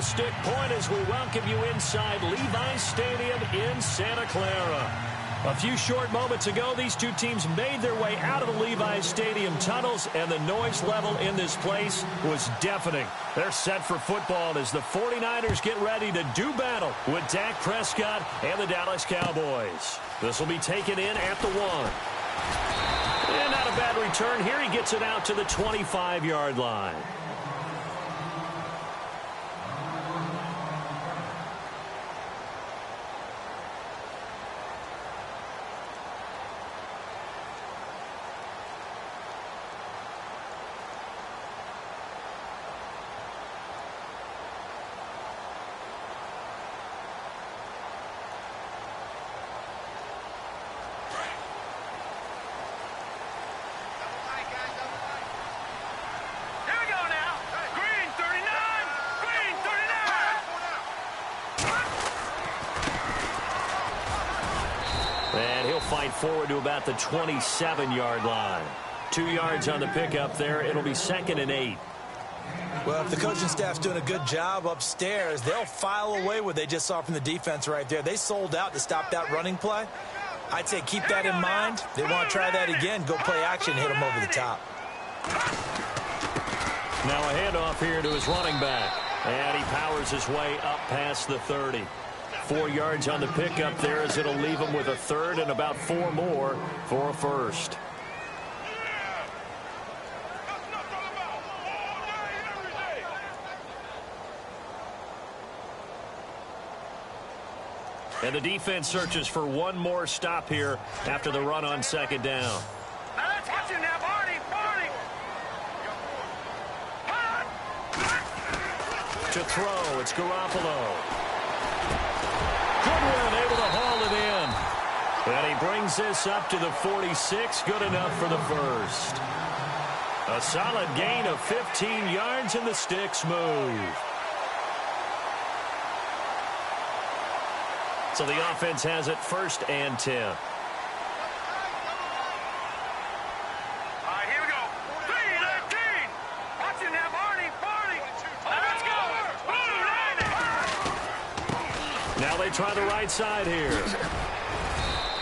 stick point as we welcome you inside Levi's Stadium in Santa Clara. A few short moments ago, these two teams made their way out of the Levi's Stadium tunnels, and the noise level in this place was deafening. They're set for football as the 49ers get ready to do battle with Dak Prescott and the Dallas Cowboys. This will be taken in at the 1. And not a bad return here. He gets it out to the 25-yard line. Fight forward to about the 27-yard line. 2 yards on the pickup there. It'll be 2nd and 8. Well, if the coaching staff's doing a good job upstairs, they'll file away what they just saw from the defense right there. They sold out to stop that running play. I'd say keep that in mind. They want to try that again. Go play action, hit them over the top. Now a handoff here to his running back. And he powers his way up past the 30. 4 yards on the pickup there as it'll leave him with a 3rd and about 4 more for a 1st. And the defense searches for one more stop here after the run on 2nd down. To throw, it's Garoppolo. Goodwin able to haul it in. And he brings this up to the 46. Good enough for the 1st. A solid gain of 15 yards, and the sticks move. So the offense has it 1st and 10. Now they try the right side here.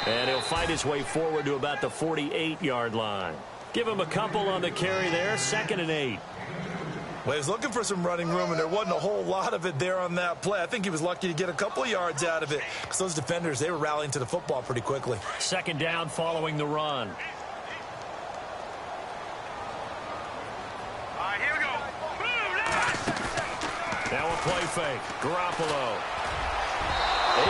And he'll fight his way forward to about the 48-yard line. Give him a couple on the carry there. 2nd and 8. Well, he was looking for some running room, and there wasn't a whole lot of it there on that play. I think he was lucky to get a couple of yards out of it because those defenders, they were rallying to the football pretty quickly. 2nd down following the run. All right, here we go. Now a play fake. Garoppolo.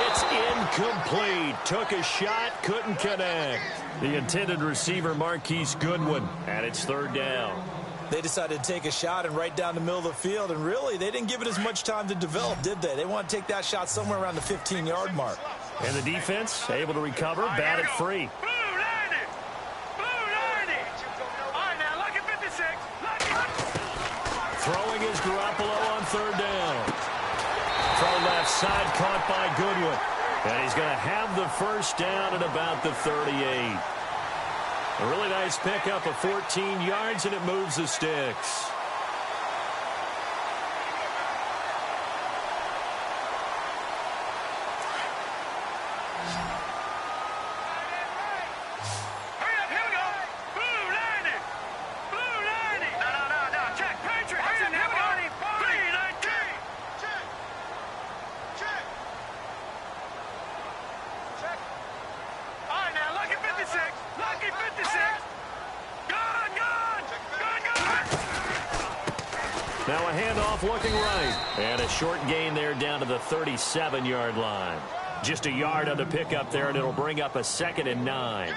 It's incomplete. Took a shot, couldn't connect. The intended receiver, Marquise Goodwin, and it's 3rd down. They decided to take a shot and right down the middle of the field, and really, they didn't give it as much time to develop, did they? They want to take that shot somewhere around the 15-yard mark. And the defense able to recover, bat it free. Throwing is Garoppolo on 3rd down. Throw left side, caught by Goodwin. And he's going to have the 1st down at about the 38. A really nice pickup of 14 yards, and it moves the sticks. Now a handoff looking right. And a short gain there down to the 37-yard line. Just a yard on the pickup there, and it'll bring up a 2nd and 9.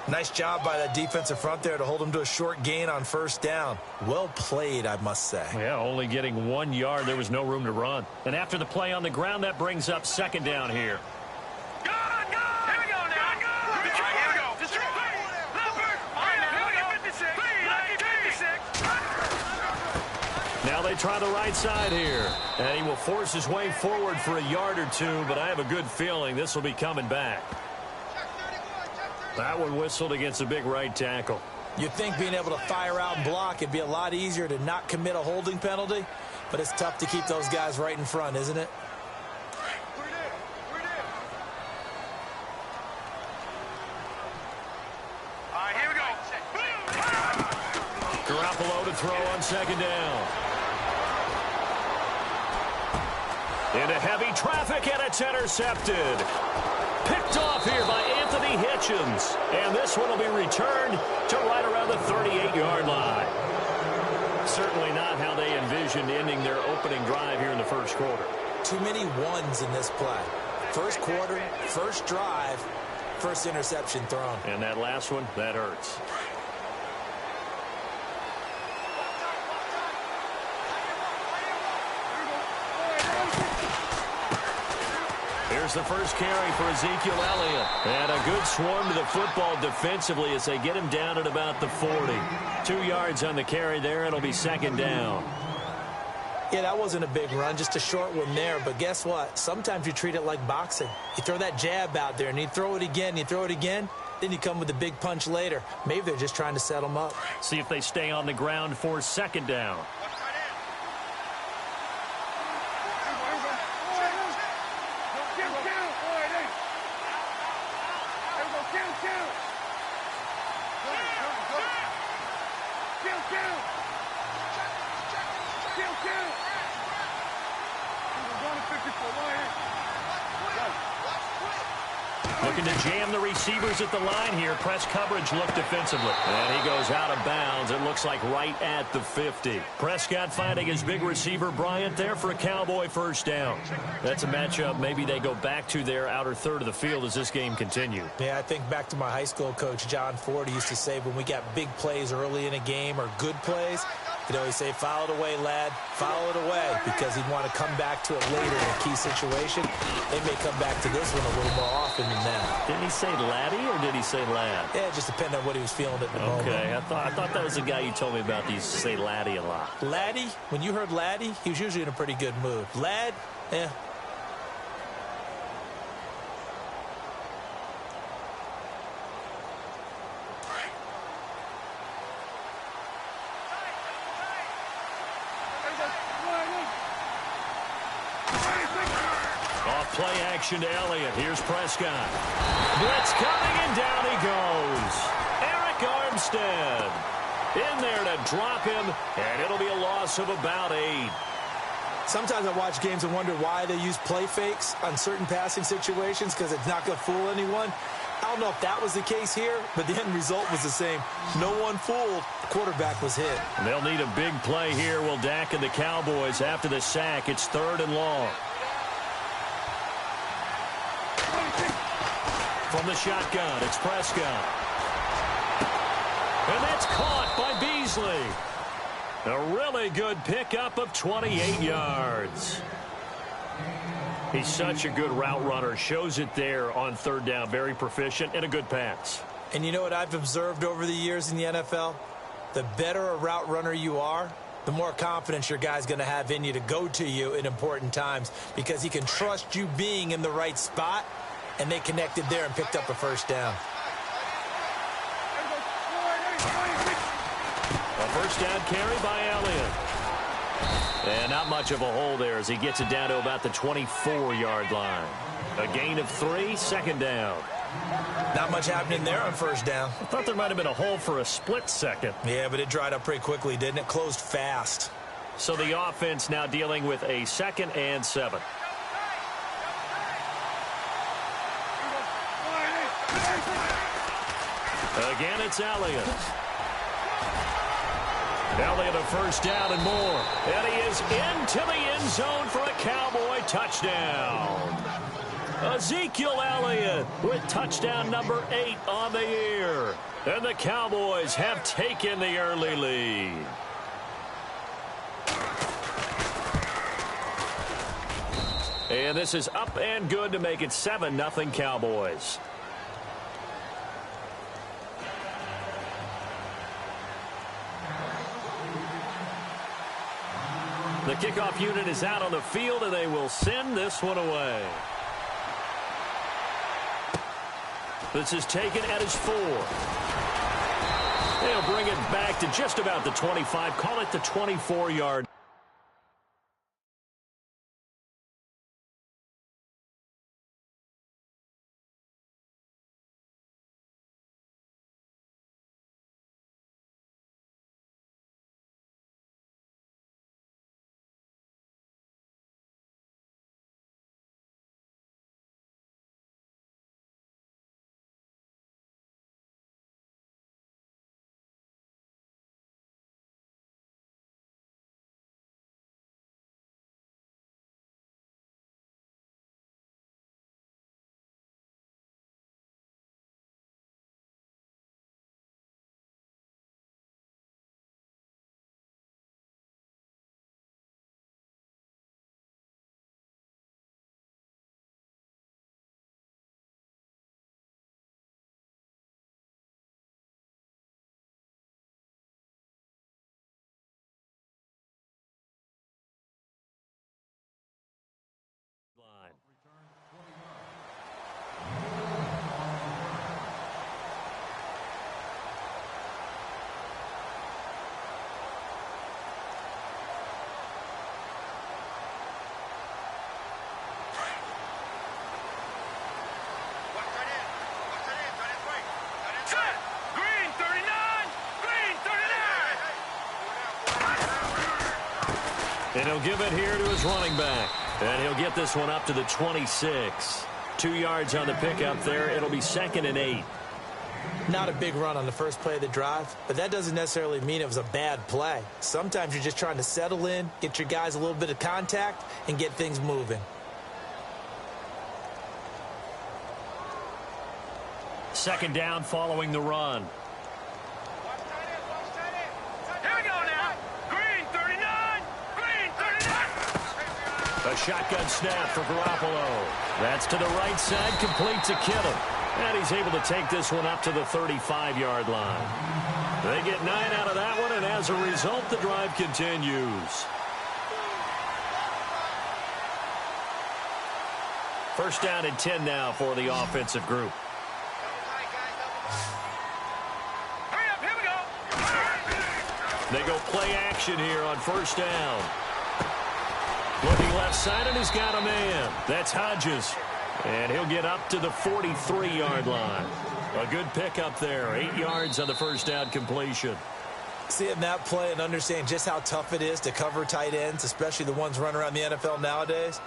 Nice job by that defensive front there to hold him to a short gain on 1st down. Well played, I must say. Yeah, only getting 1 yard. There was no room to run. And after the play on the ground, that brings up 2nd down here. Now they try the right side here. And he will force his way forward for a yard or 2, but I have a good feeling this will be coming back. That one whistled against a big right tackle. You'd think being able to fire out and block, it'd be a lot easier to not commit a holding penalty. but it's tough to keep those guys right in front, isn't it? Garoppolo to throw on second down. Into heavy traffic, and it's intercepted. Picked off here by Anthony Hitchens. And this one will be returned to right around the 38-yard line. Certainly not how they envisioned ending their opening drive here in the first quarter. Too many ones in this play. First quarter, first drive, first interception thrown. And that last one, that hurts. Here's the first carry for Ezekiel Elliott. And a good swarm to the football defensively as they get him down at about the 40. 2 yards on the carry there. It'll be second down. Yeah, that wasn't a big run, just a short one there. But guess what? Sometimes you treat it like boxing. You throw that jab out there, and you throw it again, then you come with a big punch later. Maybe they're just trying to set them up. See if they stay on the ground for second down. Looking to jam the receivers at the line here. Press coverage look defensively. And he goes out of bounds. It looks like right at the 50. Prescott finding his big receiver Bryant there for a Cowboy first down. That's a matchup maybe they go back to their outer third of the field as this game continues. Yeah, I think back to my high school coach, John Ford. He used to say when we got big plays early in a game or good plays, he'd always say, foul it away, lad. Foul it away, because he'd want to come back to it later in a key situation. They may come back to this one a little more often than that. Didn't he say laddie or did he say lad? Yeah, it just depended on what he was feeling at the moment. Okay, I thought that was the guy you told me about. He used to say laddie a lot. Laddie, when you heard laddie, he was usually in a pretty good mood. Lad, yeah. Play action to Elliott. Here's Prescott. Blitz coming, and down he goes. Eric Armstead in there to drop him, and it'll be a loss of about 8. Sometimes I watch games and wonder why they use play fakes on certain passing situations, because it's not going to fool anyone. I don't know if that was the case here, but the end result was the same. No one fooled. The quarterback was hit. And they'll need a big play here. Will Dak and the Cowboys after the sack. It's 3rd and long. From the shotgun, it's Prescott. And that's caught by Beasley. A really good pickup of 28 yards. He's such a good route runner. Shows it there on 3rd down. Very proficient and a good pass. And you know what I've observed over the years in the NFL? The better a route runner you are, the more confidence your guy's going to have in you to go to you in important times, because he can trust you being in the right spot. And they connected there and picked up a first down. A first down carry by Elliott. And not much of a hole there as he gets it down to about the 24-yard line. A gain of 3, second down. Not much happening there on first down. I thought there might have been a hole for a split second. Yeah, but it dried up pretty quickly, didn't it? Closed fast. So the offense now dealing with a 2nd and 7. Again, it's Elliott. Elliott a first down and more. And he is into the end zone for a Cowboy touchdown. Ezekiel Elliott with touchdown number 8 on the year. And the Cowboys have taken the early lead. And this is up and good to make it 7-0 Cowboys. The kickoff unit is out on the field, and they will send this one away. This is taken at his 4. They'll bring it back to just about the 25. Call it the 24-yard. And he'll give it here to his running back. And he'll get this one up to the 26. 2 yards on the pickup there. It'll be 2nd and 8. Not a big run on the first play of the drive, but that doesn't necessarily mean it was a bad play. Sometimes you're just trying to settle in, get your guys a little bit of contact, and get things moving. Second down following the run. Here we go now. Green 39. Green 39. A shotgun snap for Garoppolo. That's to the right side, complete to Kittle. And he's able to take this one up to the 35-yard line. They get 9 out of that one, and as a result, the drive continues. First down and 10 now for the offensive group. Hurry up, here we go. They go play action here on first down. Looking left side, and he's got a man. That's Hodges. And he'll get up to the 43-yard line. A good pickup there. 8 yards on the first down completion. Seeing that play and understanding just how tough it is to cover tight ends, especially the ones running around the NFL nowadays,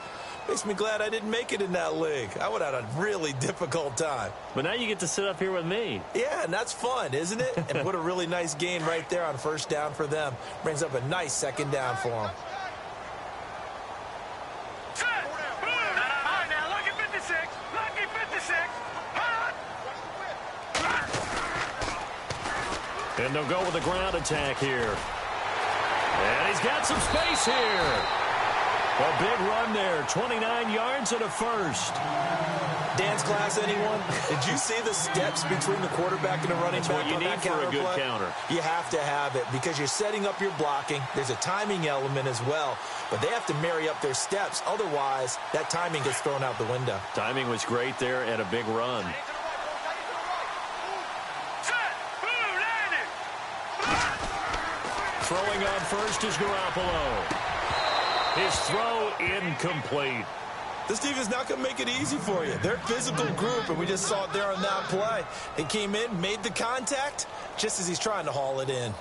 makes me glad I didn't make it in that league. I would have had a really difficult time. But now you get to sit up here with me. Yeah, and that's fun, isn't it? And put a really nice gain right there on first down for them. Brings up a nice second down for them. And they'll go with a ground attack here. And he's got some space here. A big run there. 29 yards and a first. Dance class, anyone? Did you see the steps between the quarterback and the running back? That's what you need for a good counter. You have to have it because you're setting up your blocking. There's a timing element as well. But they have to marry up their steps. Otherwise, that timing gets thrown out the window. Timing was great there and a big run. Throwing on first is Garoppolo. His throw incomplete. This team is not going to make it easy for you. They're a physical group, and we just saw it there on that play. They came in, made the contact, just as he's trying to haul it in.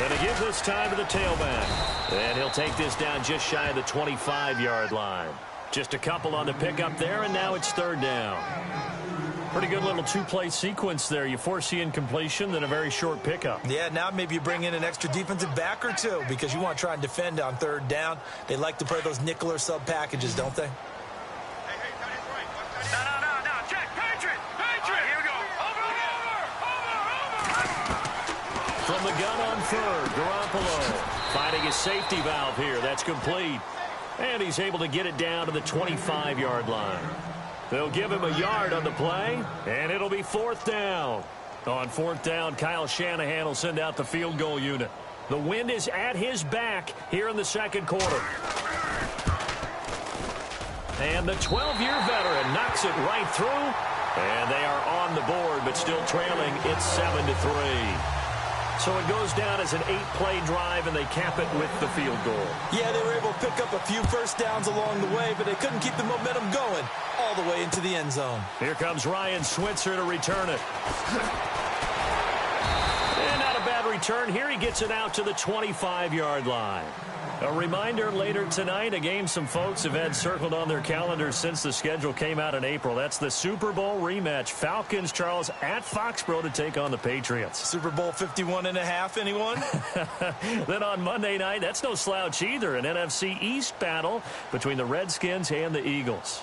And he gives this time to the tailback. And he'll take this down just shy of the 25-yard line. Just a couple on the pickup there, and now it's third down. Pretty good little two-play sequence there. You force the incompletion, then a very short pickup. Yeah, now maybe you bring in an extra defensive back or two because you want to try and defend on third down. They like to play those nickel or sub packages, don't they? From the gun on third, Garoppolo finding his safety valve here. That's complete. And he's able to get it down to the 25-yard line. They'll give him a yard on the play, and it'll be fourth down. On fourth down, Kyle Shanahan will send out the field goal unit. The wind is at his back here in the second quarter. And the 12-year veteran knocks it right through. And they are on the board, but still trailing. It's 7-3. So it goes down as an 8-play drive, and they cap it with the field goal. Yeah, they were able to pick up a few first downs along the way, but they couldn't keep the momentum going all the way into the end zone. Here comes Ryan Switzer to return it. And not a bad return here. He gets it out to the 25-yard line. A reminder later tonight, a game some folks have had circled on their calendars since the schedule came out in April. That's the Super Bowl rematch. Falcons, Charles, at Foxborough to take on the Patriots. Super Bowl 51.5, anyone? Then on Monday night, that's no slouch either. An NFC East battle between the Redskins and the Eagles.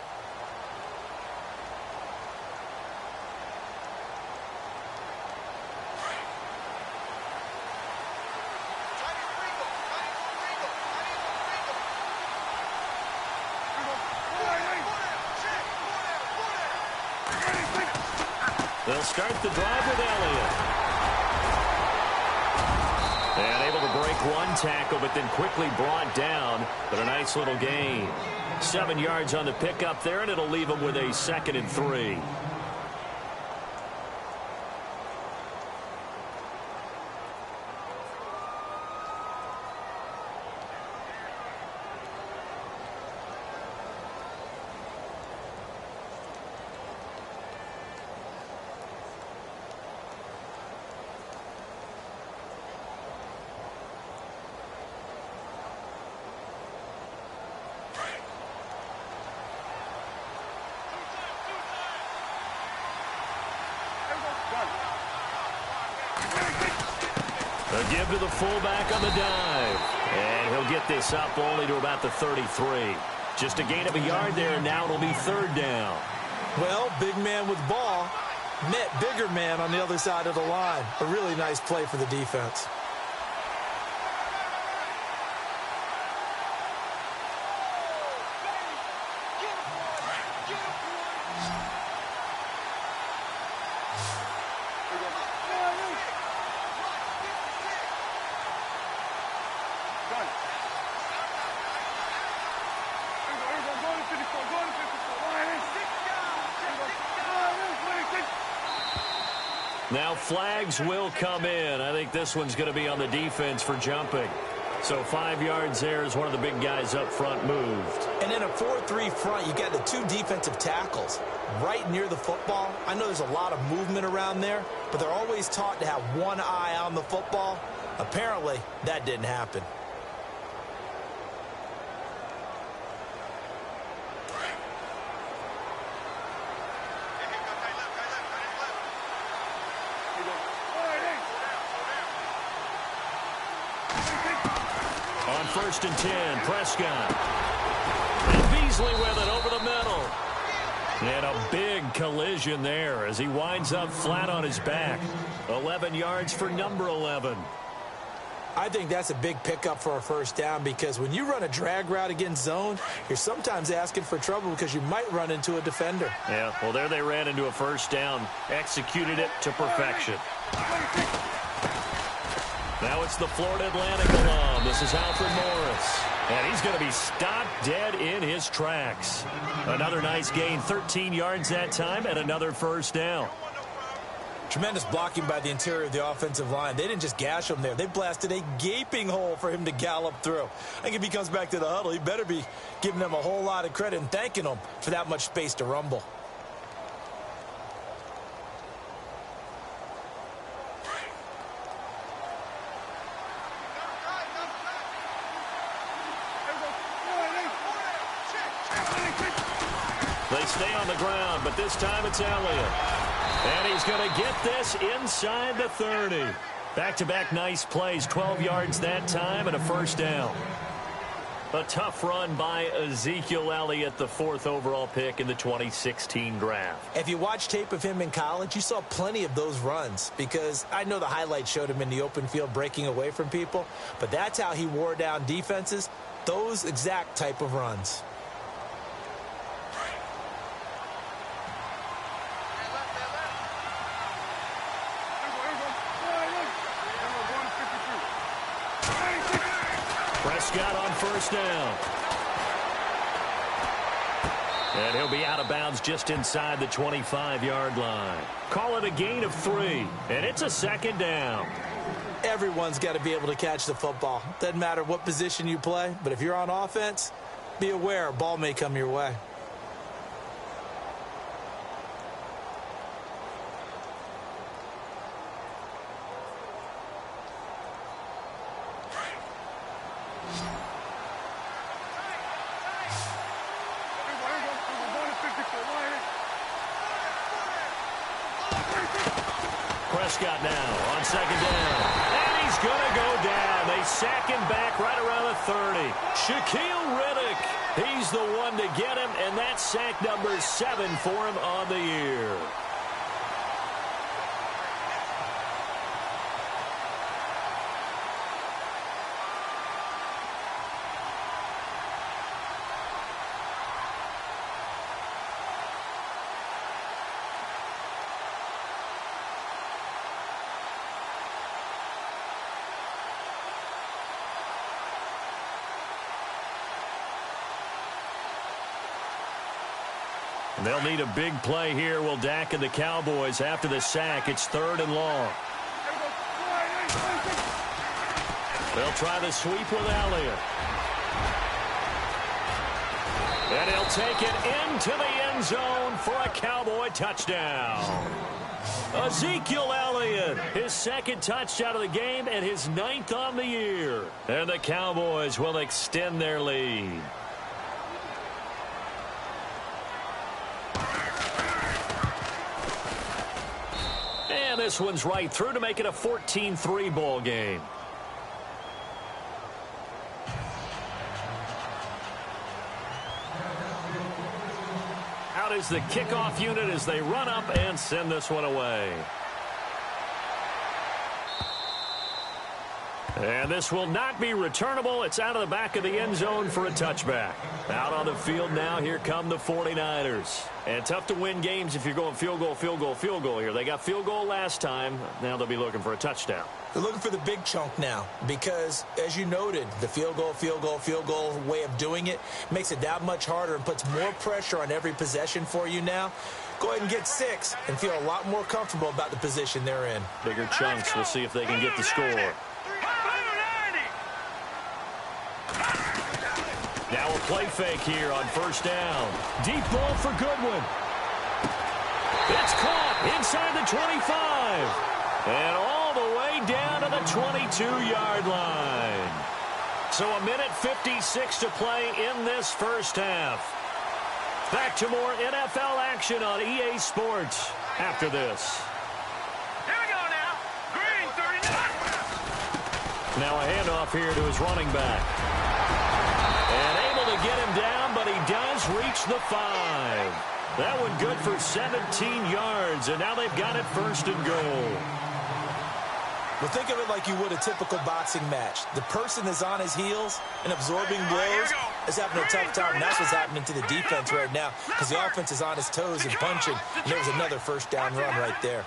They'll start the drive with Elliott. And able to break one tackle, but then quickly brought down. But a nice little gain. 7 yards on the pickup there, and it'll leave them with a 2nd and 3. A give to the fullback on the dive. And he'll get this up only to about the 33. Just a gain of a yard there, and now it'll be third down. Well, big man with ball met bigger man on the other side of the line. A really nice play for the defense. Now flags will come in. I think this one's going to be on the defense for jumping. So 5 yards there as one of the big guys up front moved. And in a 4-3 front, you got the 2 defensive tackles right near the football. I know there's a lot of movement around there, but they're always taught to have one eye on the football. Apparently, that didn't happen. On 1st and 10, Prescott. And Beasley with it over the middle. And a big collision there as he winds up flat on his back. 11 yards for number 11. I think that's a big pickup for a first down because when you run a drag route against zone, you're sometimes asking for trouble because you might run into a defender. Yeah, well, there they ran into a first down. Executed it to perfection. Now it's the Florida Atlantic alum. This is Alfred Morris. And he's going to be stopped dead in his tracks. Another nice gain, 13 yards that time, and another first down. Tremendous blocking by the interior of the offensive line. They didn't just gash him there. They blasted a gaping hole for him to gallop through. I think if he comes back to the huddle, he better be giving them a whole lot of credit and thanking them for that much space to rumble. They stay on the ground, but this time it's Elliott. And he's going to get this inside the 30. Back-to-back nice plays, 12 yards that time and a first down. A tough run by Ezekiel Elliott, the 4th overall pick in the 2016 draft. If you watch tape of him in college, you saw plenty of those runs because I know the highlights showed him in the open field breaking away from people, but that's how he wore down defenses, those exact type of runs. Prescott on first down. And he'll be out of bounds just inside the 25-yard line. Call it a gain of 3, and it's a second down. Everyone's got to be able to catch the football. Doesn't matter what position you play, but if you're on offense, be aware a ball may come your way. Prescott now on second down. And he's going to go down. They sack him back right around the 30. Shaquille Riddick, he's the one to get him, and that's sack number 7 for him on the year. They'll need a big play here. Will Dak and the Cowboys after the sack. It's 3rd and long. They'll try the sweep with Elliott. And he'll take it into the end zone for a Cowboy touchdown. Ezekiel Elliott, his 2nd touchdown of the game and his 9th on the year. And the Cowboys will extend their lead. this one's right through to make it a 14-3 ball game. Out is the kickoff unit as they run up and send this one away. And this will not be returnable. It's out of the back of the end zone for a touchback. Out on the field now, here come the 49ers. And tough to win games if you're going field goal, field goal, field goal here. They got field goal last time. Now they'll be looking for a touchdown. They're looking for the big chunk now because, as you noted, the field goal, field goal, field goal way of doing it makes it that much harder and puts more pressure on every possession for you now. Go ahead and get 6 and feel a lot more comfortable about the position they're in. Bigger chunks. We'll see if they can get the score. Now a play fake here on first down. Deep ball for Goodwin. It's caught inside the 25. And all the way down to the 22-yard line. So a minute 56 to play in this first half. Back to more NFL action on EA Sports after this. Here we go now. Green 39. Now a handoff here to his running back. And able to get him down, but he does reach the 5. That one good for 17 yards, and now they've got it first and goal. Well, think of it like you would a typical boxing match. The person is on his heels and absorbing blows is having a tough time. And that's what's happening to the defense right now because the offense is on his toes and punching. And there was another first down run right there.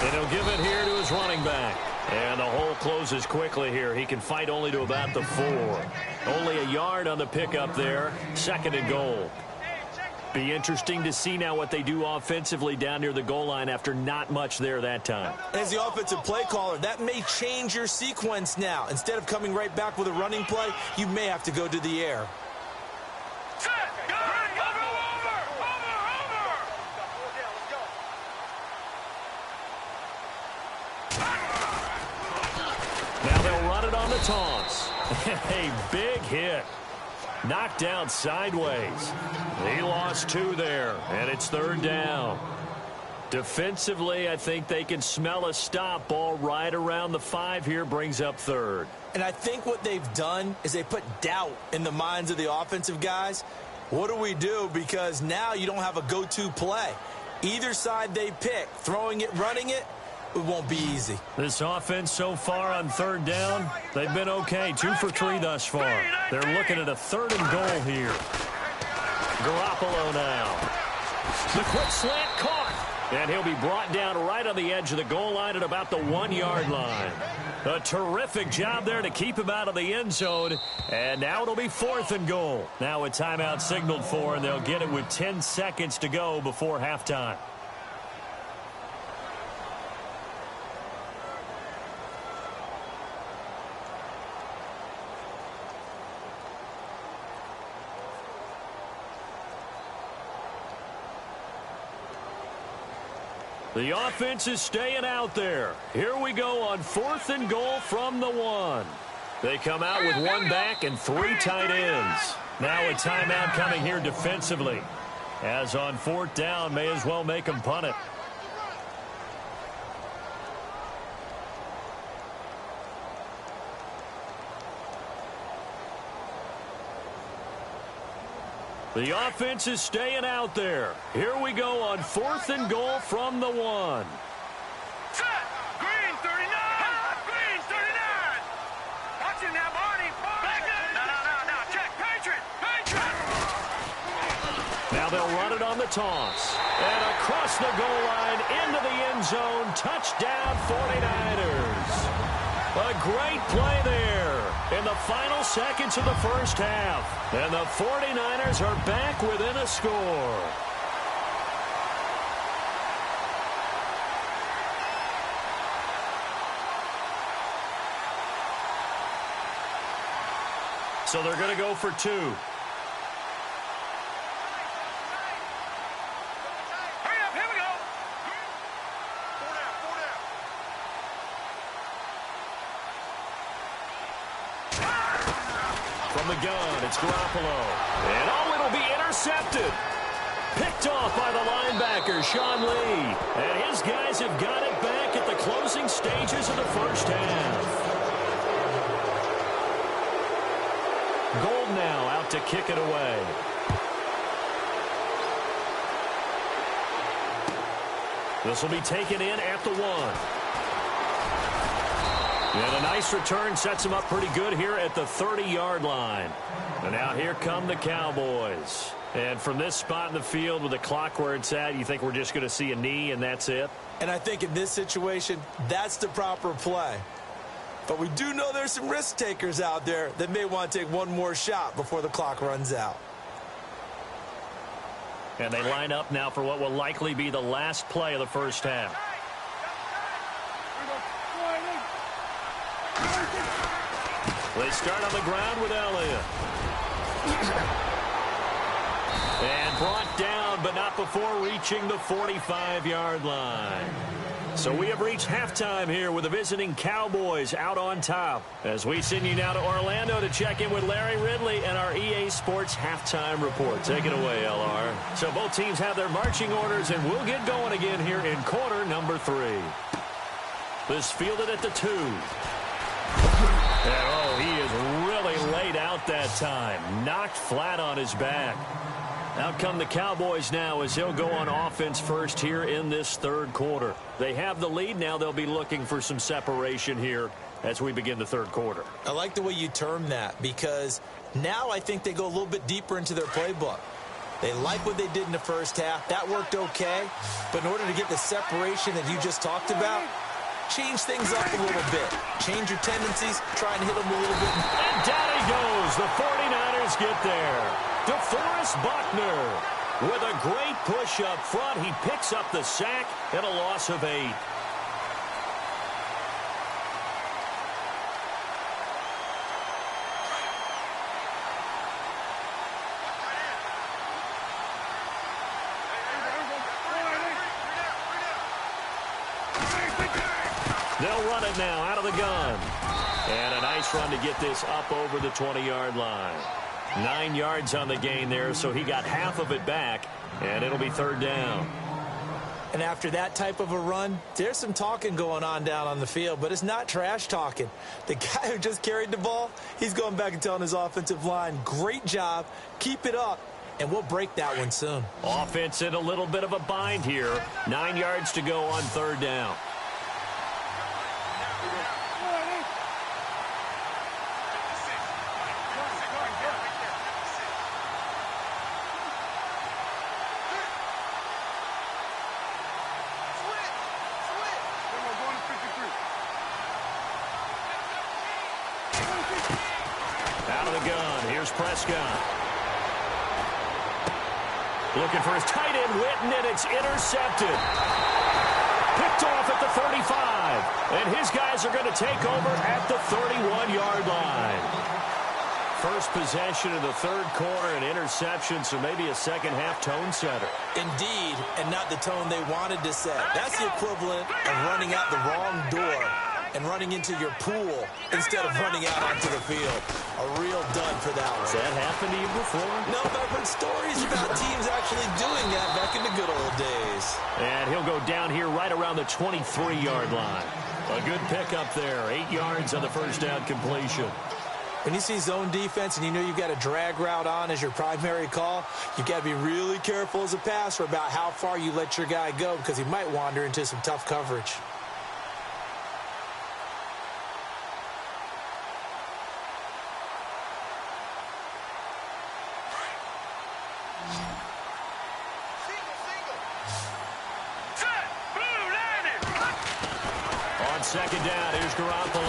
And he'll give it here to his running back. And the hole closes quickly here. He can fight only to about the 4. Only a yard on the pickup there. Second and goal. Be interesting to see now what they do offensively down near the goal line after not much there that time. As the offensive play caller, that may change your sequence now. Instead of coming right back with a running play, you may have to go to the air. Now they'll run it on the toss. A big hit. Knocked down sideways. He lost 2 there, and it's third down. Defensively, I think they can smell a stop. Ball right around the 5 here brings up third. And I think what they've done is they put doubt in the minds of the offensive guys. What do we do? Because now you don't have a go-to play. Either side they pick, throwing it, running it, it won't be easy. This offense so far on third down, they've been okay. 2 for 3 thus far. They're looking at a third and goal here. Garoppolo now. The quick slant caught. And he'll be brought down right on the edge of the goal line at about the 1-yard line. A terrific job there to keep him out of the end zone. And now it'll be fourth and goal. Now a timeout signaled for, and they'll get it with 10 seconds to go before halftime. The offense is staying out there. Here we go on fourth and goal from the 1. They come out with 1 back and 3 tight ends. Now a timeout coming here defensively. As on fourth down, may as well make them punt it. The offense is staying out there. Here we go on fourth and goal from the 1. Set. Green 39. Green 39. Watch it now, Barney. Back up. No. Check. Patriot. Now they'll run it on the toss. And across the goal line into the end zone. Touchdown 49ers. A great play there in the final seconds of the first half. And the 49ers are back within a score. So they're going to go for 2. Hurry up. Here we go. 4 down. From the gun, it's Garoppolo. And it'll be intercepted. Picked off by the linebacker, Sean Lee. And his guys have got it back at the closing stages of the first half. Gold now out to kick it away. This will be taken in at the 1. And a nice return sets him up pretty good here at the 30-yard line. And now here come the Cowboys. And from this spot in the field with the clock where it's at, you think we're just going to see a knee and that's it? And I think in this situation, that's the proper play. But we do know there's some risk takers out there that may want to take one more shot before the clock runs out. And they line up now for what will likely be the last play of the first half. They start on the ground with Elliott. And brought down, but not before reaching the 45-yard line. So we have reached halftime here with the visiting Cowboys out on top. As we send you now to Orlando to check in with Larry Ridley and our EA Sports halftime report. Take it away, LR. So both teams have their marching orders, and we'll get going again here in quarter number 3. This fielded at the 2. And, oh, he is really laid out that time. Knocked flat on his back. Out come the Cowboys now as he'll go on offense first here in this third quarter. They have the lead. Now they'll be looking for some separation here as we begin the third quarter. I like the way you term that because now I think they go a little bit deeper into their playbook. They like what they did in the first half. That worked okay. But in order to get the separation that you just talked about, change things up a little bit. Change your tendencies. Try and hit them a little bit. And down he goes. The 49ers get there. DeForest Buckner with a great push up front. He picks up the sack and a loss of 8. They'll run it now out of the gun. And a nice run to get this up over the 20-yard line. 9 yards on the gain there, so he got half of it back, and it'll be third down. And after that type of a run, there's some talking going on down on the field, but it's not trash talking. The guy who just carried the ball, he's going back and telling his offensive line, great job, keep it up, and we'll break that one soon. Offense in a little bit of a bind here. 9 yards to go on third down. Out of the gun, here's Prescott. Looking for his tight end, Witten, and it's intercepted. Picked off at the 35. And his guys are going to take over at the 31-yard line. First possession of the third quarter, an interception, so maybe a second-half tone setter. Indeed, and not the tone they wanted to set. That's the equivalent of running out the wrong door and running into your pool instead of running out onto the field. A real dud for that one. Has that happened to you before? No, but I've heard stories about teams actually doing that back in the good old days. And he'll go down here right around the 23-yard line. A good pickup there. 8 yards on the first down completion. When you see zone defense and you know you've got a drag route on as your primary call, you've got to be really careful as a passer about how far you let your guy go because he might wander into some tough coverage. Second down, here's Garoppolo.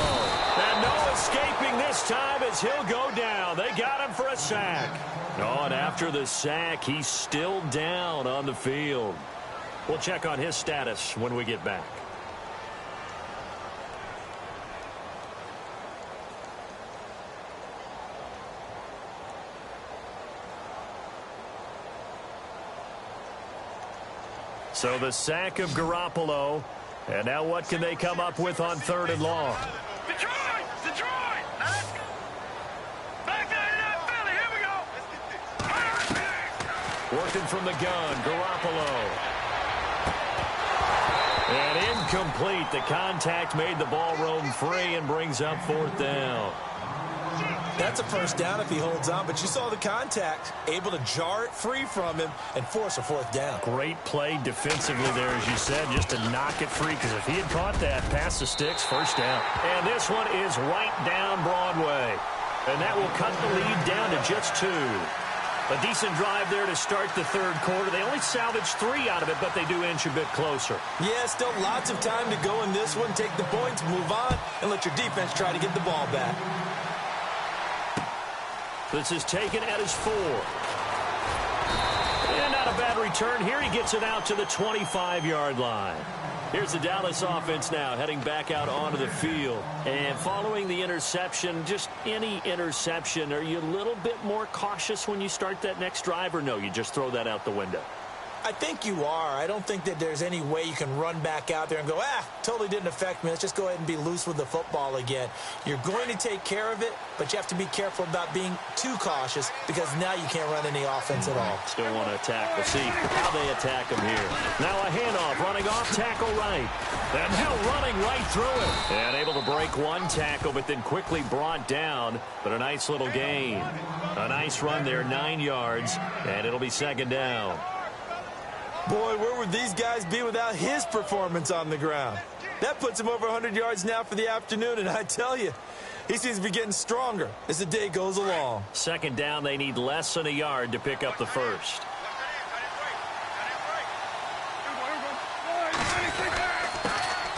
And no escaping this time as he'll go down. They got him for a sack. Oh, and after the sack, he's still down on the field. We'll check on his status when we get back. So the sack of Garoppolo. And now what can they come up with on third and long? Detroit! Detroit! Back that Working from the gun, Garoppolo. And incomplete. The contact made the ball roam free and brings up 4th down. That's a first down if he holds on, but you saw the contact, able to jar it free from him and force a 4th down. Great play defensively there, as you said, just to knock it free, because if he had caught that, past the sticks, first down. And this one is right down Broadway. And that will cut the lead down to just 2. A decent drive there to start the 3rd quarter. They only salvaged 3 out of it, but they do inch a bit closer. Yeah, still lots of time to go in this one. Take the points, move on, and let your defense try to get the ball back. This is taken at his 4. And not a bad return. Here he gets it out to the 25-yard line. Here's the Dallas offense now heading back out onto the field. And following the interception, just any interception, are you a little bit more cautious when you start that next drive, or no, you just throw that out the window? I think you are. I don't think that there's any way you can run back out there and go, totally didn't affect me. Let's just go ahead and be loose with the football again. You're going to take care of it, but you have to be careful about being too cautious, because now you can't run any offense at all. Still want to attack. We'll see how they attack him here. Now a handoff, running off, tackle right. And now running right through it. And able to break one tackle, but then quickly brought down. But a nice little gain. A nice run there, 9 yards, and it'll be 2nd down. Boy, where would these guys be without his performance on the ground? That puts him over 100 yards now for the afternoon, and I tell you, he seems to be getting stronger as the day goes along. 2nd down, they need less than a yard to pick up the first.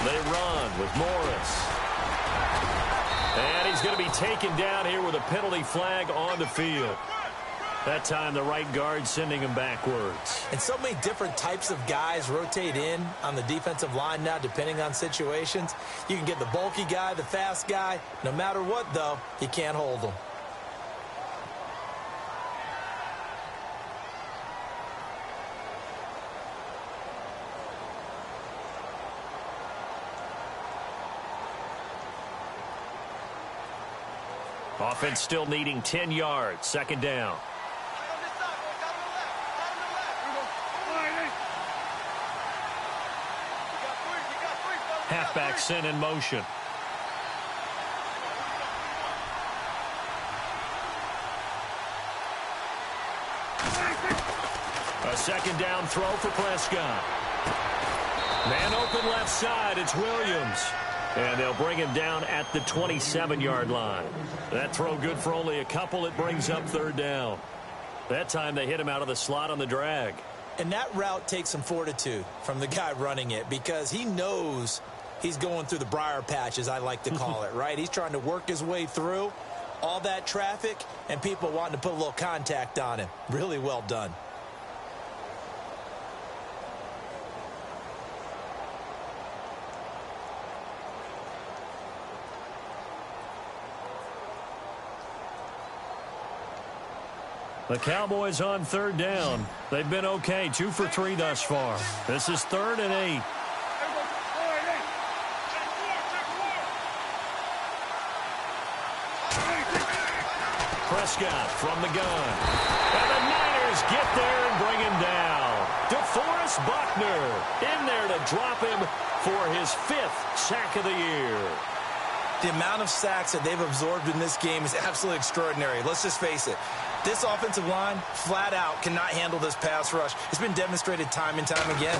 They run with Morris. And he's going to be taken down here with a penalty flag on the field. That time, the right guard sending him backwards. And so many different types of guys rotate in on the defensive line now, depending on situations. You can get the bulky guy, the fast guy. No matter what, though, you can't hold them. Offense still needing 10 yards. 2nd down. Halfback sent in motion. A 2nd down throw for Prescott. Man open left side. It's Williams. And they'll bring him down at the 27-yard line. That throw good for only a couple. It brings up 3rd down. That time they hit him out of the slot on the drag. And that route takes some fortitude from the guy running it, because he knows he's going through the briar patch, as I like to call it, right? He's trying to work his way through all that traffic and people wanting to put a little contact on him. Really well done. The Cowboys on 3rd down. They've been okay, 2 for 3 thus far. This is 3rd and 8. Prescott from the gun. And the Niners get there and bring him down. DeForest Buckner in there to drop him for his 5th sack of the year. The amount of sacks that they've absorbed in this game is absolutely extraordinary. Let's just face it. This offensive line, flat out, cannot handle this pass rush. It's been demonstrated time and time again.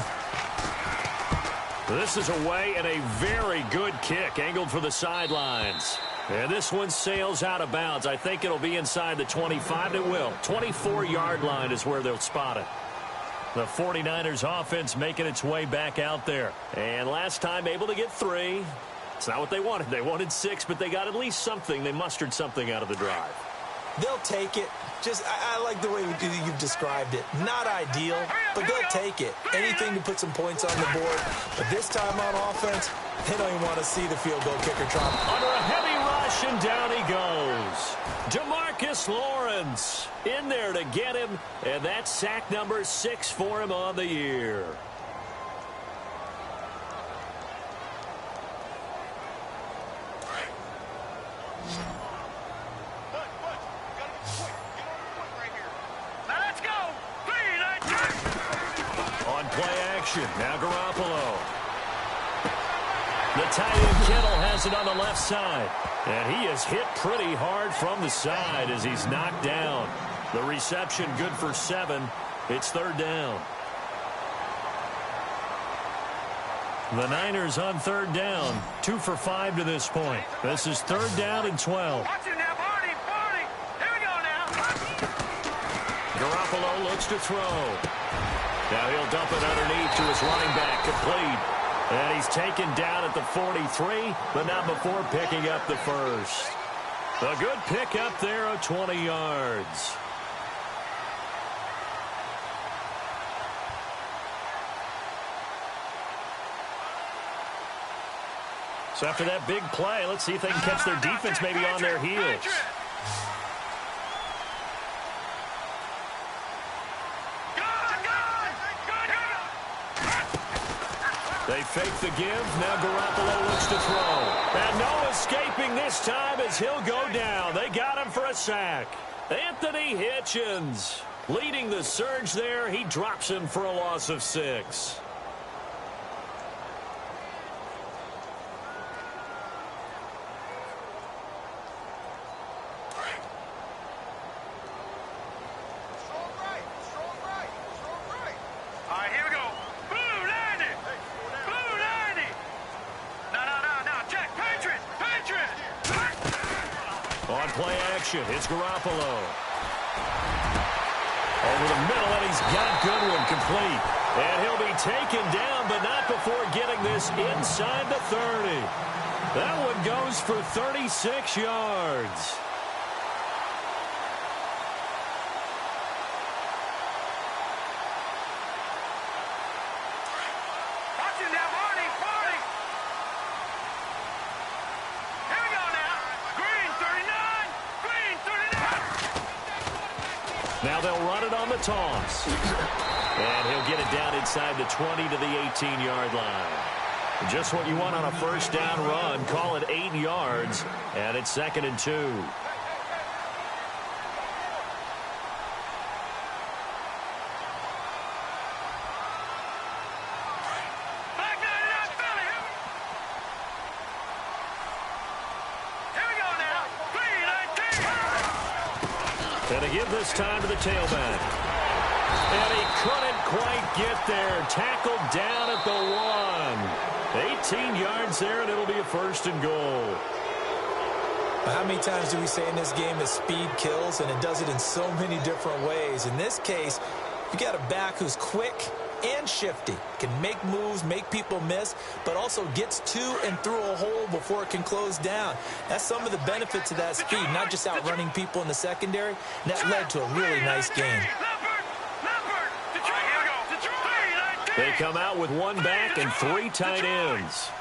This is away and a very good kick, angled for the sidelines. And this one sails out of bounds. I think it'll be inside the 25. It will. 24-yard line is where they'll spot it. The 49ers offense making its way back out there. And last time able to get 3. It's not what they wanted. They wanted 6, but they got at least something. They mustered something out of the drive. They'll take it. I like the way you've described it. Not ideal, but they'll take it. Anything to put some points on the board. But this time on offense, they don't even want to see the field goal kicker drop. Under a heavy rush, and down he goes. DeMarcus Lawrence in there to get him, and that's sack number 6 for him on the year. Now let's go. 3, action. Now Garoppolo. The tight end Kittle has it on the left side. And he is hit pretty hard from the side as he's knocked down. The reception good for 7. It's 3rd down. The Niners on 3rd down. 2 for 5 to this point. This is 3rd down and 12. Watch it now, Barney. Here we go now. Garoppolo looks to throw. Now he'll dump it underneath to his running back, complete. And he's taken down at the 43, but not before picking up the first. A good pickup there of 20 yards. So after that big play, let's see if they can catch their defense maybe on their heels. They fake the give. Now Garoppolo looks to throw. And no escaping this time as he'll go down. They got him for a sack. Anthony Hitchens leading the surge there. He drops him for a loss of 6. It's Garoppolo. Over the middle, and he's got Goodwin complete. And he'll be taken down, but not before getting this inside the 30. That one goes for 36 yards. Now they'll run it on the toss. And he'll get it down inside the 20 to the 18-yard line. Just what you want on a first down run. Call it 8 yards. And it's 2nd and 2. And to give this time to the tailback. And he couldn't quite get there. Tackled down at the 1. 18 yards there, and it'll be a 1st and goal. How many times do we say in this game that speed kills, and it does it in so many different ways? In this case, you got a back who's quick and shifty, can make moves, make people miss, but also gets to and through a hole before it can close down. That's some of the benefits of that speed, not just outrunning people in the secondary. And that led to a really nice game. They come out with 1 back and 3 tight ends.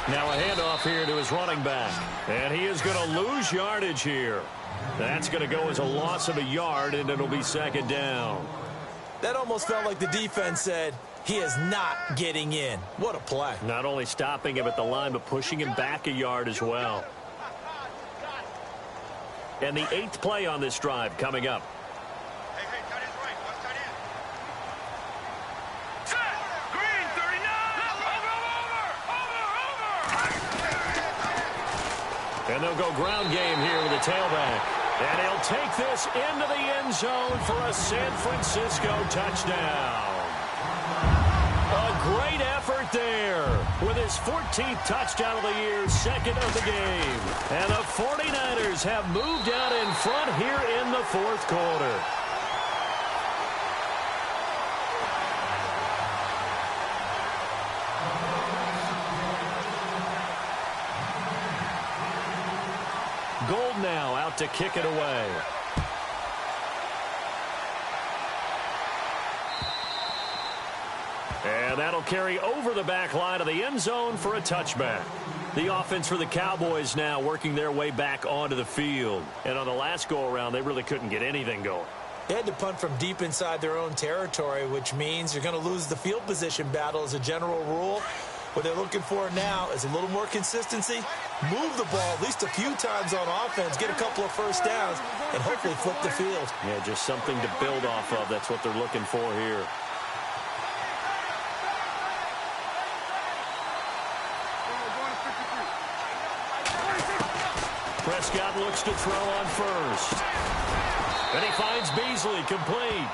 Now a handoff here to his running back. And he is going to lose yardage here. That's going to go as a loss of a yard, and it'll be 2nd down. That almost felt like the defense said, he is not getting in. What a play. Not only stopping him at the line, but pushing him back a yard as well. And the 8th play on this drive coming up. And they'll go ground game here with a tailback. And he'll take this into the end zone for a San Francisco touchdown. A great effort there with his 14th touchdown of the year, 2nd of the game. And the 49ers have moved out in front here in the 4th quarter. Gold now out to kick it away. And that'll carry over the back line of the end zone for a touchback. The offense for the Cowboys now working their way back onto the field. And on the last go-around, they really couldn't get anything going. They had to punt from deep inside their own territory, which means you're going to lose the field position battle as a general rule. What they're looking for now is a little more consistency, move the ball at least a few times on offense, get a couple of first downs, and hopefully flip the field. Yeah, just something to build off of. That's what they're looking for here. Prescott looks to throw on first. And he finds Beasley complete.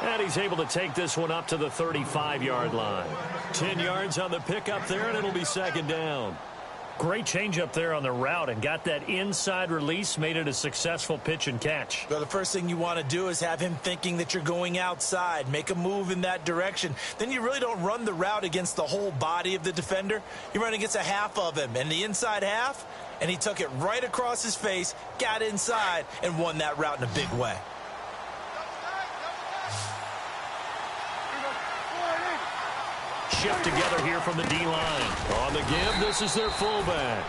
And he's able to take this one up to the 35-yard line. 10 yards on the pickup there, and it'll be second down. Great change up there on the route and got that inside release, made it a successful pitch and catch. Well, the first thing you want to do is have him thinking that you're going outside, make a move in that direction. Then you really don't run the route against the whole body of the defender. You run against a half of him, and the inside half, and he took it right across his face, got inside, and won that route in a big way. Shift together here from the D-line. On the give, this is their fullback.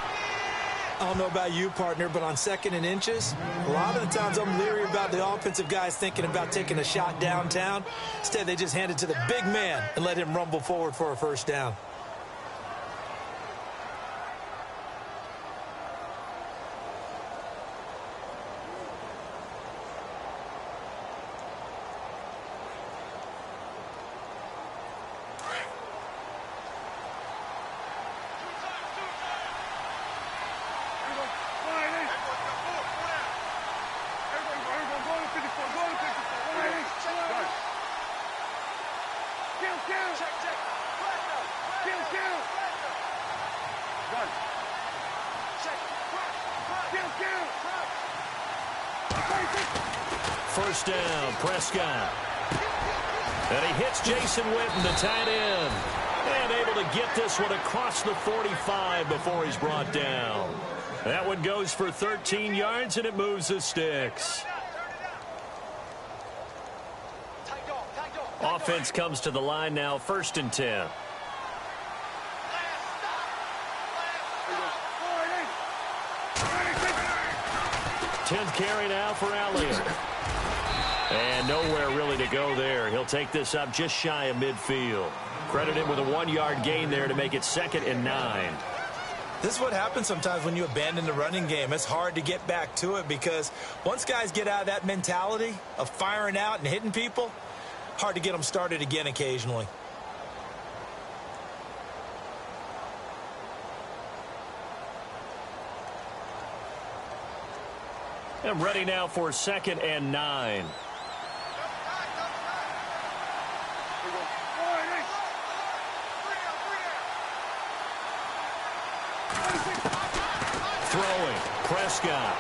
I don't know about you, partner, but on 2nd and inches, a lot of the times I'm leery about the offensive guys thinking about taking a shot downtown. Instead, they just hand it to the big man and let him rumble forward for a first down. First down, Prescott. And he hits Jason Witten, the tight end. And able to get this one across the 45 before he's brought down. That one goes for 13 yards, and it moves the sticks. Offense comes to the line now, 1st and 10. Tenth carry now for Elliott. And nowhere really to go there. He'll take this up just shy of midfield. Credit him with a 1-yard gain there to make it 2nd and 9. This is what happens sometimes when you abandon the running game. It's hard to get back to it because once guys get out of that mentality of firing out and hitting people, hard to get them started again occasionally. I'm ready now for 2nd and 9. Throwing, Prescott.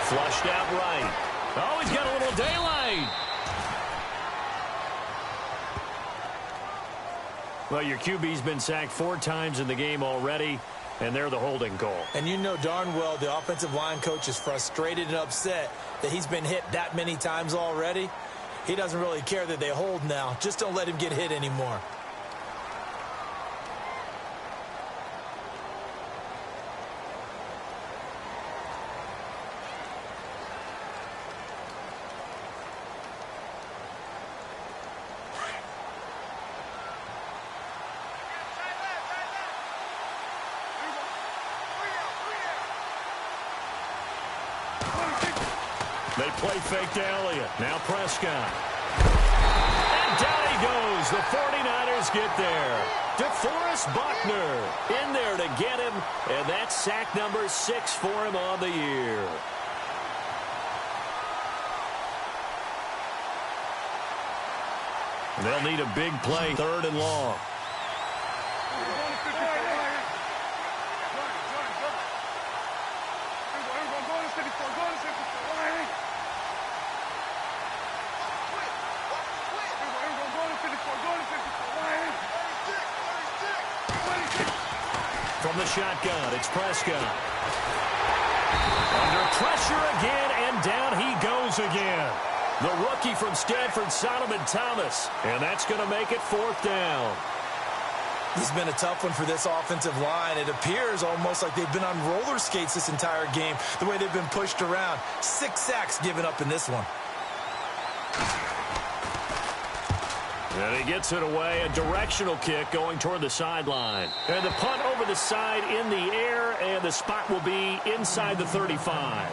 Flushed out right. Oh, he's got a little daylight. Well, your QB's been sacked 4 times in the game already, and they're the holding call. And you know darn well the offensive line coach is frustrated and upset that he's been hit that many times already. He doesn't really care that they hold now. Just don't let him get hit anymore. They play fake to Elliott. Now Prescott. And down he goes. The 49ers get there. DeForest Buckner in there to get him. And that's sack number 6 for him on the year. They'll need a big play. 3rd and long. From the shotgun, it's Prescott. Under pressure again, and down he goes again. The rookie from Stanford, Solomon Thomas. And that's going to make it 4th down. This has been a tough one for this offensive line. It appears almost like they've been on roller skates this entire game, the way they've been pushed around. 6 sacks given up in this one. And he gets it away, a directional kick going toward the sideline. And the punt over the side in the air, and the spot will be inside the 35.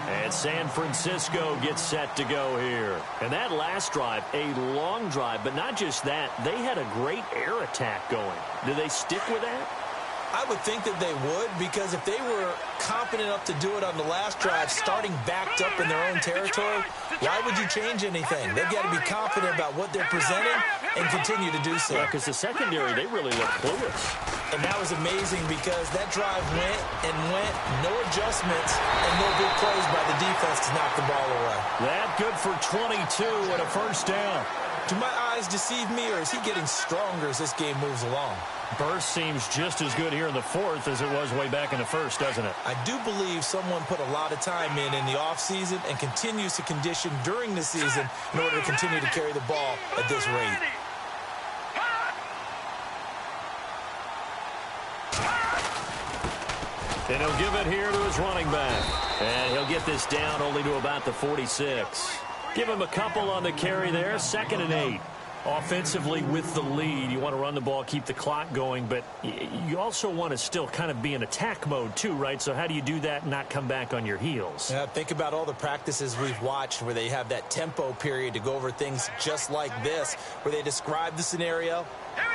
And San Francisco gets set to go here. And that last drive, a long drive, but not just that. They had a great air attack going. Do they stick with that? I would think that they would, because if they were confident enough to do it on the last drive, starting backed up in their own territory, why would you change anything? They've got to be confident about what they're presenting and continue to do so. Yeah, because the secondary, they really look clueless. And that was amazing because that drive went and went, no adjustments, and no big plays by the defense to knock the ball away. That good for 22 and a first down. Do my eyes deceive me, or is he getting stronger as this game moves along? Burst seems just as good here in the fourth as it was way back in the first, doesn't it? I do believe someone put a lot of time in the offseason and continues to condition during the season in order to continue to carry the ball at this rate. And he'll give it here to his running back. And he'll get this down only to about the 46. Give him a couple on the carry there, 2nd and 8. Offensively with the lead, you want to run the ball, keep the clock going, but you also want to still kind of be in attack mode too, right? So how do you do that and not come back on your heels? Yeah, think about all the practices we've watched where they have that tempo period to go over things just like this, where they describe the scenario,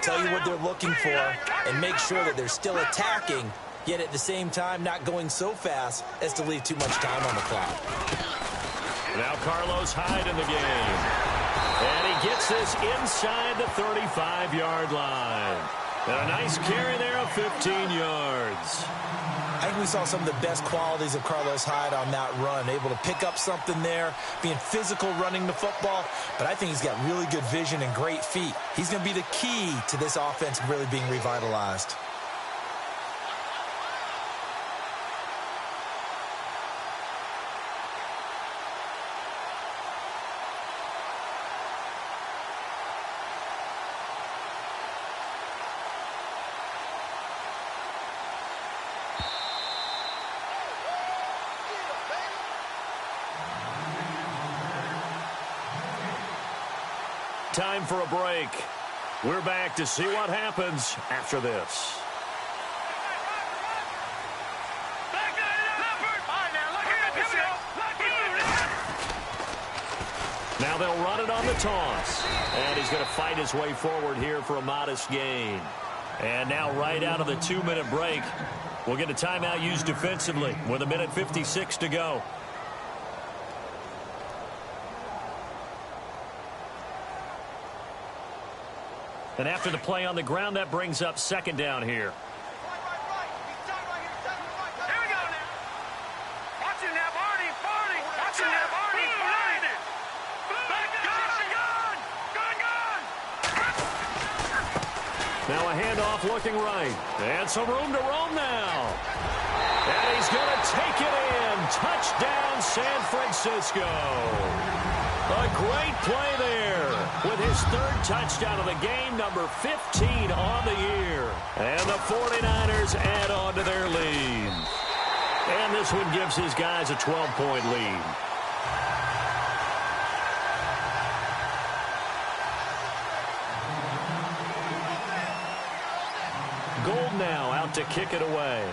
tell you what they're looking for, and make sure that they're still attacking, yet at the same time not going so fast as to leave too much time on the clock. Now Carlos Hyde in the game. And he gets this inside the 35-yard line. And a nice carry there of 15 yards. I think we saw some of the best qualities of Carlos Hyde on that run. Able to pick up something there, being physical running the football. But I think he's got really good vision and great feet. He's going to be the key to this offense really being revitalized. Time for a break. We're back to see what happens after this. Now they'll run it on the toss. And he's going to fight his way forward here for a modest gain. And now right out of the 2-minute break, we'll get a timeout used defensively with 1:56 to go. And after the play on the ground, that brings up 2nd down here. Here we go now. Watch it now, Barney. Watch it now, Barney. Now a handoff looking right. And some room to roam now. And he's going to take it in. Touchdown, San Francisco. A great play there with his 3rd touchdown of the game, number 15 on the year. And the 49ers add on to their lead. And this one gives his guys a 12-point lead. Gold now out to kick it away.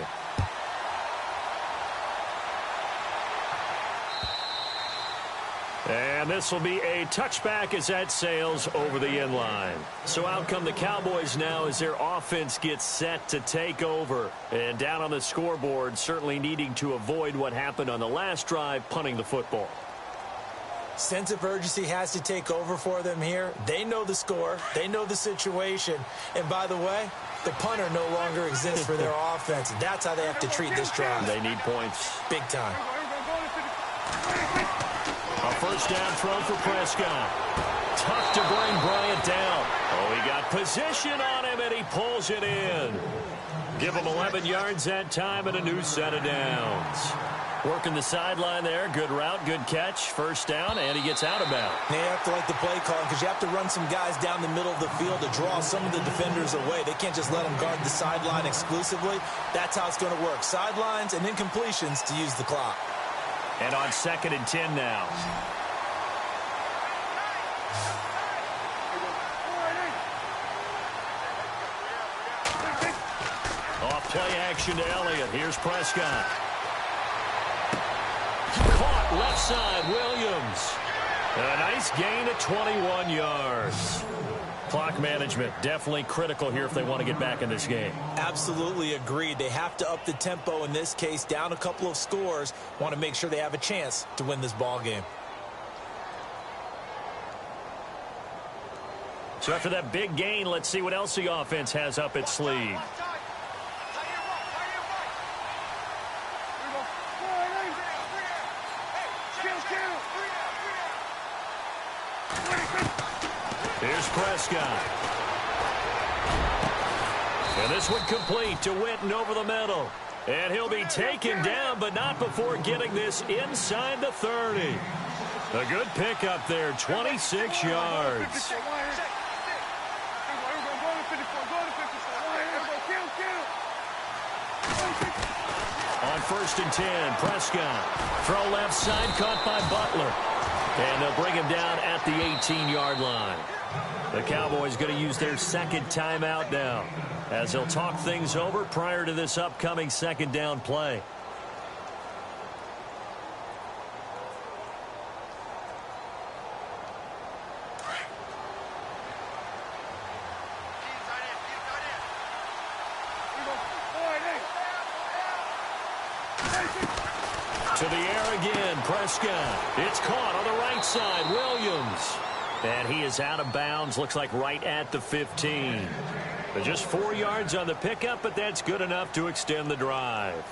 And this will be a touchback as that sails over the end line. So out come the Cowboys now as their offense gets set to take over. And down on the scoreboard, certainly needing to avoid what happened on the last drive, punting the football. Sense of urgency has to take over for them here. They know the score. They know the situation. And by the way, the punter no longer exists for their offense. That's how they have to treat this drive. They need points. Big time. A first down throw for Prescott. Tough to bring Bryant down. Oh, he got position on him, and he pulls it in. Give him 11 yards that time and a new set of downs. Working the sideline there. Good route, good catch. First down, and he gets out of bounds. Now you have to like the play call because you have to run some guys down the middle of the field to draw some of the defenders away. They can't just let them guard the sideline exclusively. That's how it's going to work. Sidelines and then completions to use the clock. And on 2nd and 10 now. play action to Elliott. Here's Prescott. Caught left side, Williams. A nice gain of 21 yards. Clock management definitely critical here if they want to get back in this game. Absolutely agreed. They have to up the tempo in this case, down a couple of scores. Want to make sure they have a chance to win this ball game. So after that big gain, let's see what else the offense has up its sleeve. Here's Prescott. And this one complete to Witten over the middle. And he'll be taken down, but not before getting this inside the 30. A good pickup there, 26 yards. On 1st and 10, Prescott. Throw left side, caught by Butler. And they'll bring him down at the 18-yard line. The Cowboys going to use their second timeout now, as they'll talk things over prior to this upcoming second down play. To the air again, Prescott. It's caught on the right side, Williams. And he is out of bounds, looks like right at the 15. But just 4 yards on the pickup, but that's good enough to extend the drive.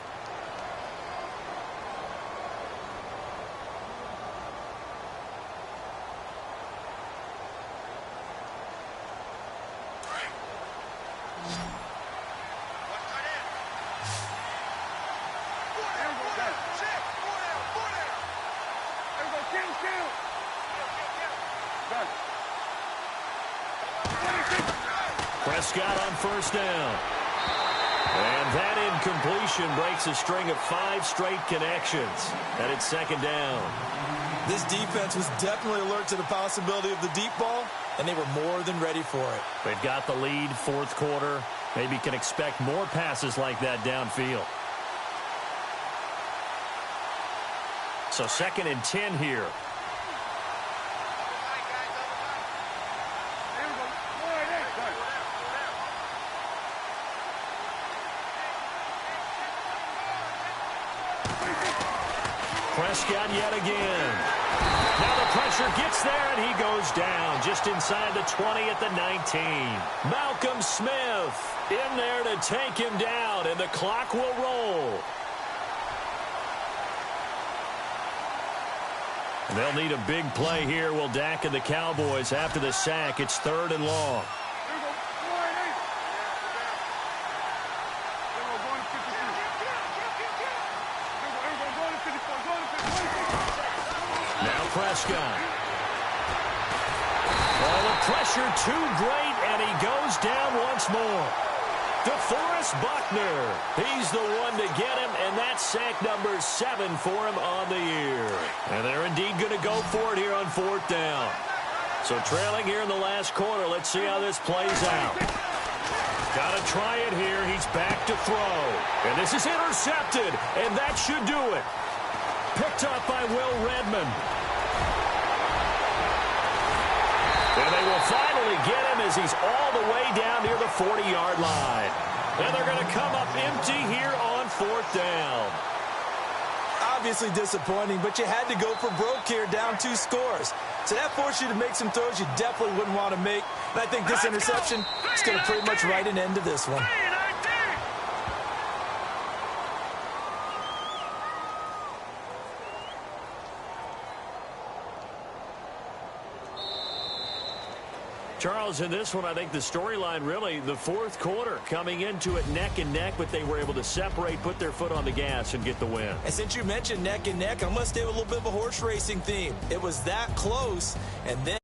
Prescott on 1st down. And that incompletion breaks a string of 5 straight connections. And it's 2nd down. This defense was definitely alert to the possibility of the deep ball, and they were more than ready for it. They've got the lead, 4th quarter. Maybe can expect more passes like that downfield. So 2nd and 10 here. Prescott yet again. Now the pressure gets there, and he goes down just inside the 20 at the 19. Malcolm Smith in there to take him down, and the clock will roll. They'll need a big play here, will Dak and the Cowboys after the sack. It's 3rd and long. Prescott. Oh, the pressure too great, and he goes down once more. DeForest Buckner. He's the one to get him, and that's sack number 7 for him on the year. And they're indeed going to go for it here on 4th down. So trailing here in the last quarter, let's see how this plays out. Got to try it here. He's back to throw. And this is intercepted, and that should do it. Picked up by Will Redmond. And they will finally get him as he's all the way down near the 40-yard line. And they're going to come up empty here on 4th down. Obviously disappointing, but you had to go for broke here, down 2 scores. So that forced you to make some throws you definitely wouldn't want to make. And I think this interception is going to pretty much write an end to this one. Charles, in this one, I think the storyline really, the 4th quarter, coming into it neck and neck, but they were able to separate, put their foot on the gas, and get the win. And since you mentioned neck and neck, I'm going to stay with a little bit of a horse racing theme. It was that close, and then